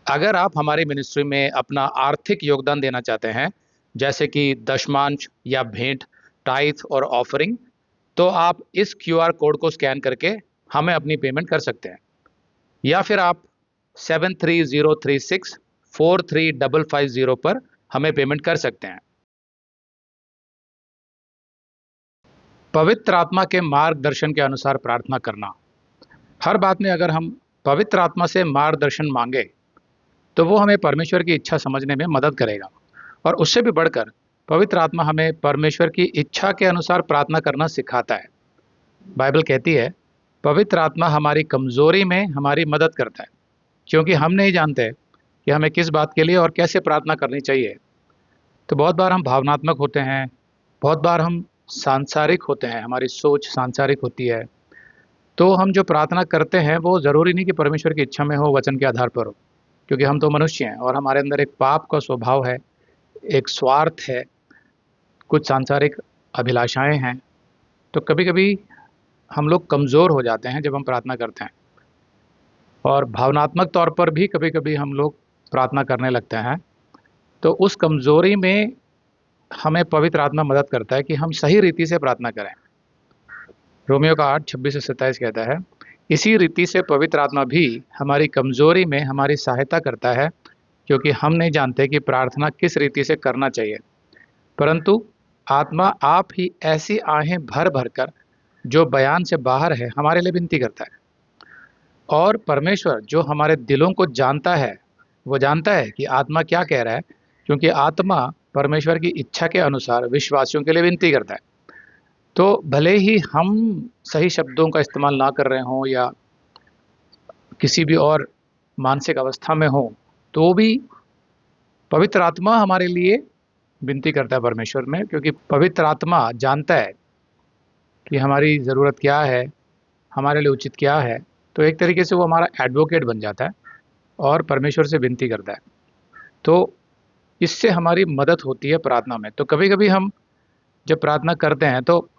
अगर आप हमारी मिनिस्ट्री में अपना आर्थिक योगदान देना चाहते हैं, जैसे कि दशमांश या भेंट, टाइथ और ऑफरिंग, तो आप इस क्यूआर कोड को स्कैन करके हमें अपनी पेमेंट कर सकते हैं। या फिर आप 7303643550 पर हमें पेमेंट कर सकते हैं। पवित्र आत्मा के मार्गदर्शन के अनुसार प्रार्थना करना। हर बात में अगर हम पवित्र आत्मा से मार्गदर्शन मांगे तो वो हमें परमेश्वर की इच्छा समझने में मदद करेगा। और उससे भी बढ़कर पवित्र आत्मा हमें परमेश्वर की इच्छा के अनुसार प्रार्थना करना सिखाता है। बाइबल कहती है, पवित्र आत्मा हमारी कमजोरी में हमारी मदद करता है, क्योंकि हम नहीं जानते कि हमें किस बात के लिए और कैसे प्रार्थना करनी चाहिए। तो बहुत बार हम भावनात्मक होते हैं, बहुत बार हम सांसारिक होते हैं, हमारी सोच सांसारिक होती है। तो हम जो प्रार्थना करते हैं वो ज़रूरी नहीं कि परमेश्वर की इच्छा में हो, वचन के आधार पर हो, क्योंकि हम तो मनुष्य हैं और हमारे अंदर एक पाप का स्वभाव है, एक स्वार्थ है, कुछ सांसारिक अभिलाषाएं हैं। तो कभी कभी हम लोग कमज़ोर हो जाते हैं जब हम प्रार्थना करते हैं, और भावनात्मक तौर पर भी कभी कभी हम लोग प्रार्थना करने लगते हैं। तो उस कमज़ोरी में हमें पवित्र आत्मा मदद करता है कि हम सही रीति से प्रार्थना करें। रोमियो का 8:26-27 कहता है, इसी रीति से पवित्र आत्मा भी हमारी कमज़ोरी में हमारी सहायता करता है, क्योंकि हम नहीं जानते कि प्रार्थना किस रीति से करना चाहिए, परंतु आत्मा आप ही ऐसी आहें भर भर कर जो बयान से बाहर है हमारे लिए विनती करता है। और परमेश्वर जो हमारे दिलों को जानता है, वो जानता है कि आत्मा क्या कह रहा है, क्योंकि आत्मा परमेश्वर की इच्छा के अनुसार विश्वासियों के लिए विनती करता है। तो भले ही हम सही शब्दों का इस्तेमाल ना कर रहे हों या किसी भी और मानसिक अवस्था में हों, तो भी पवित्र आत्मा हमारे लिए विनती करता है परमेश्वर में, क्योंकि पवित्र आत्मा जानता है कि हमारी ज़रूरत क्या है, हमारे लिए उचित क्या है। तो एक तरीके से वो हमारा एडवोकेट बन जाता है और परमेश्वर से विनती करता है। तो इससे हमारी मदद होती है प्रार्थना में। तो कभी कभी हम जब प्रार्थना करते हैं तो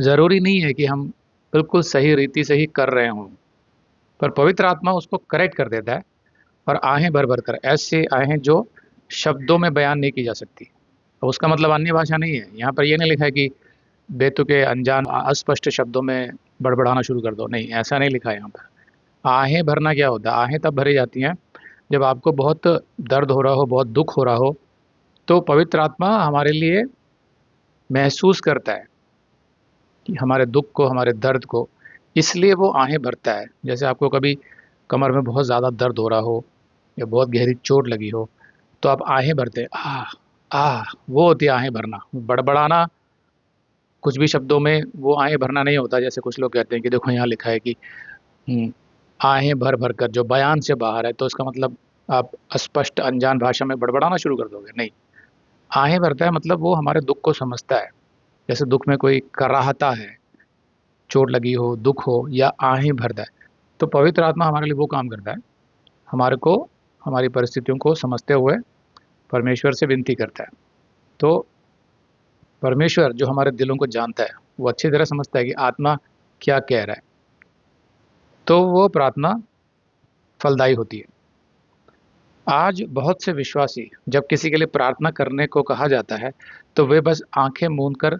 ज़रूरी नहीं है कि हम बिल्कुल सही रीति से ही कर रहे हों, पर पवित्र आत्मा उसको करेक्ट कर देता है। और आहें भर भर कर, ऐसे आहें जो शब्दों में बयान नहीं की जा सकती। और उसका मतलब अन्य भाषा नहीं है। यहाँ पर ये नहीं लिखा है कि बेतुके अनजान अस्पष्ट शब्दों में बड़बड़ाना शुरू कर दो, नहीं, ऐसा नहीं लिखा है यहाँ पर। आहें भरना क्या होता है? आहें तब भरी जाती हैं जब आपको बहुत दर्द हो रहा हो, बहुत दुख हो रहा हो, तो पवित्र आत्मा हमारे लिए महसूस करता है कि हमारे दुख को, हमारे दर्द को, इसलिए वो आहें भरता है। जैसे आपको कभी कमर में बहुत ज़्यादा दर्द हो रहा हो या बहुत गहरी चोट लगी हो, तो आप आहें भरते हैं, वो होती है आहें भरना। बड़बड़ाना कुछ भी शब्दों में वो आहें भरना नहीं होता। जैसे कुछ लोग कहते हैं कि देखो यहाँ लिखा है कि आहें भर भर कर, जो बयान से बाहर है, तो इसका मतलब आप अस्पष्ट अनजान भाषा में बड़बड़ाना शुरू कर दोगे, नहीं। आहें भरता है मतलब वो हमारे दुख को समझता है। जैसे दुख में कोई कराहता है, चोट लगी हो, दुख हो, या आहें भरता है, तो पवित्र आत्मा हमारे लिए वो काम करता है। हमारे को, हमारी परिस्थितियों को समझते हुए परमेश्वर से विनती करता है। तो परमेश्वर जो हमारे दिलों को जानता है, वो अच्छी तरह समझता है कि आत्मा क्या कह रहा है, तो वो प्रार्थना फलदायी होती है। आज बहुत से विश्वासी जब किसी के लिए प्रार्थना करने को कहा जाता है, तो वे बस आंखें मूंद कर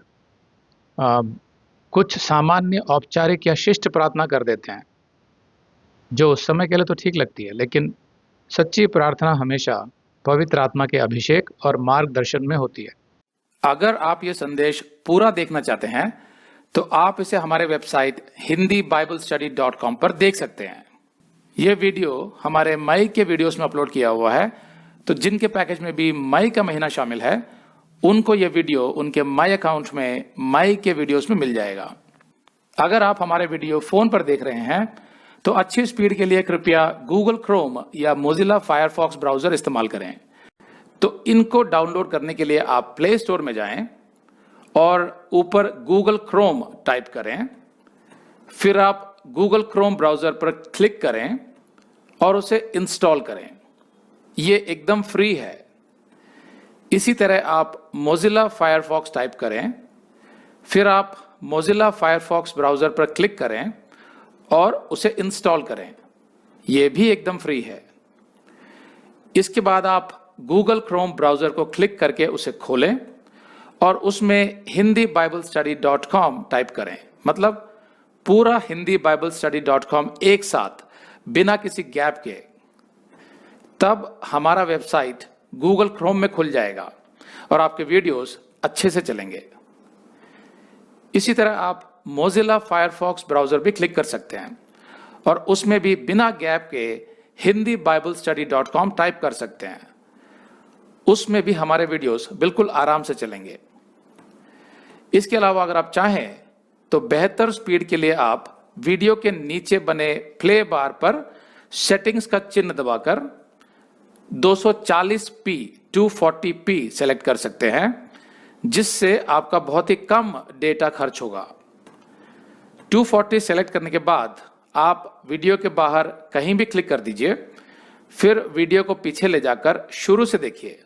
कुछ सामान्य औपचारिक या शिष्ट प्रार्थना कर देते हैं, जो उस समय के लिए तो ठीक लगती है, लेकिन सच्ची प्रार्थना हमेशा पवित्र आत्मा के अभिषेक और मार्गदर्शन में होती है। अगर आप ये संदेश पूरा देखना चाहते हैं तो आप इसे हमारे वेबसाइट hindibible.study.com पर देख सकते हैं। ये वीडियो हमारे मई के वीडियोस में अपलोड किया हुआ है, तो जिनके पैकेज में भी मई का महीना शामिल है, उनको ये वीडियो उनके मई अकाउंट में मई के वीडियोस में मिल जाएगा। अगर आप हमारे वीडियो फोन पर देख रहे हैं तो अच्छी स्पीड के लिए कृपया गूगल क्रोम या मोजिला फायरफॉक्स ब्राउजर इस्तेमाल करें। तो इनको डाउनलोड करने के लिए आप प्ले स्टोर में जाएं और ऊपर गूगल क्रोम टाइप करें, फिर आप गूगल क्रोम ब्राउजर पर क्लिक करें और उसे इंस्टॉल करें। ये एकदम फ्री है। इसी तरह आप मोजिला फायरफॉक्स टाइप करें, फिर आप मोजिला फायरफॉक्स ब्राउजर पर क्लिक करें और उसे इंस्टॉल करें। यह भी एकदम फ्री है। इसके बाद आप गूगल क्रोम ब्राउजर को क्लिक करके उसे खोलें और उसमें hindibiblesteady.com टाइप करें, मतलब पूरा hindibiblesteady.com एक साथ बिना किसी गैप के। तब हमारा वेबसाइट गूगल क्रोम में खुल जाएगा और आपके वीडियोस अच्छे से चलेंगे। इसी तरह आप मोजिला फायरफॉक्स ब्राउजर भी क्लिक कर सकते हैं और उसमें भी बिना गैप के hindibiblesteady.com टाइप कर सकते हैं। उसमें भी हमारे वीडियोस बिल्कुल आराम से चलेंगे। इसके अलावा अगर आप चाहें तो बेहतर स्पीड के लिए आप वीडियो के नीचे बने प्ले बार पर सेटिंग्स का चिन्ह दबाकर 240p 240p सेलेक्ट कर सकते हैं, जिससे आपका बहुत ही कम डेटा खर्च होगा। 240 सेलेक्ट करने के बाद आप वीडियो के बाहर कहीं भी क्लिक कर दीजिए, फिर वीडियो को पीछे ले जाकर शुरू से देखिए।